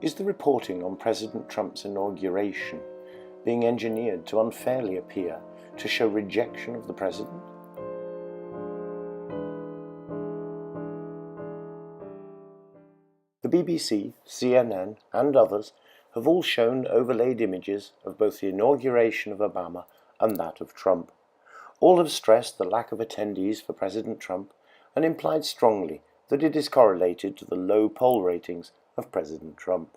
Is the reporting on President Trump's inauguration being engineered to unfairly appear to show rejection of the president? The BBC, CNN, and others have all shown overlaid images of both the inauguration of Obama and that of Trump. All have stressed the lack of attendees for President Trump and implied strongly that it is correlated to the low poll ratings of President Trump.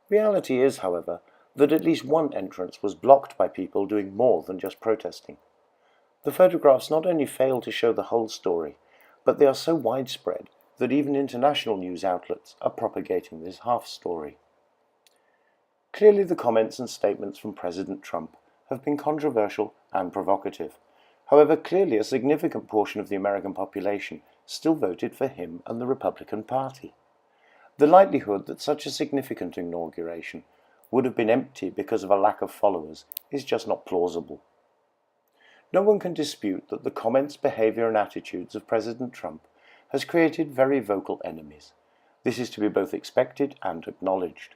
Reality is, however, that at least one entrance was blocked by people doing more than just protesting. The photographs not only fail to show the whole story, but they are so widespread that even international news outlets are propagating this half-story. Clearly, the comments and statements from President Trump have been controversial and provocative. However, clearly a significant portion of the American population still voted for him and the Republican Party. The likelihood that such a significant inauguration would have been empty because of a lack of followers is just not plausible. No one can dispute that the comments, behavior, and attitudes of President Trump has created very vocal enemies. This is to be both expected and acknowledged.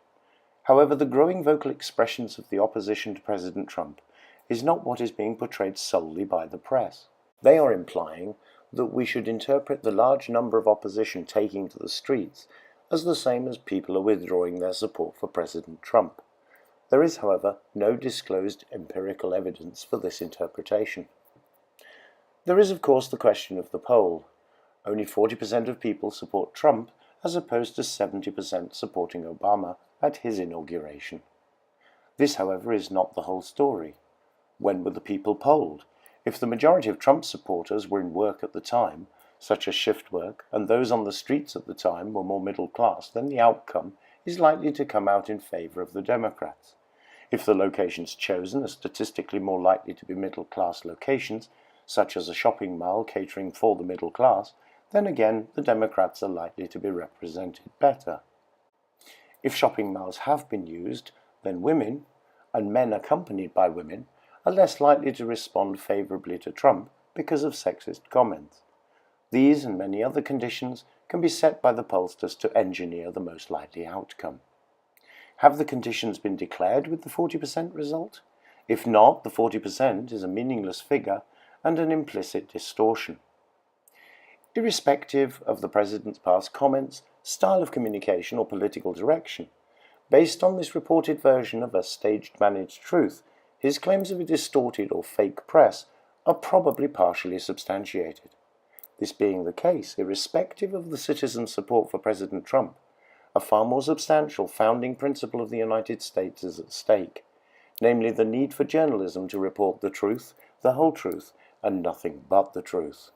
However, the growing vocal expressions of the opposition to President Trump is not what is being portrayed solely by the press. They are implying that we should interpret the large number of opposition taking to the streets as the same as people are withdrawing their support for President Trump. There is, however, no disclosed empirical evidence for this interpretation. There is, of course, the question of the poll. Only 40% of people support Trump as opposed to 70% supporting Obama at his inauguration. This, however, is not the whole story. When were the people polled? If the majority of Trump supporters were in work at the time, such as shift work, and those on the streets at the time were more middle class, then the outcome is likely to come out in favor of the Democrats. If the locations chosen are statistically more likely to be middle class locations, such as a shopping mall catering for the middle class, then again the Democrats are likely to be represented better. If shopping malls have been used, then women, and men accompanied by women, are less likely to respond favorably to Trump because of sexist comments. These and many other conditions can be set by the pollsters to engineer the most likely outcome. Have the conditions been declared with the 40% result? If not, the 40% is a meaningless figure and an implicit distortion. Irrespective of the president's past comments, style of communication, or political direction, based on this reported version of a staged managed truth, his claims of a distorted or fake press are probably partially substantiated. This being the case, irrespective of the citizens' support for President Trump, a far more substantial founding principle of the United States is at stake, namely the need for journalism to report the truth, the whole truth, and nothing but the truth.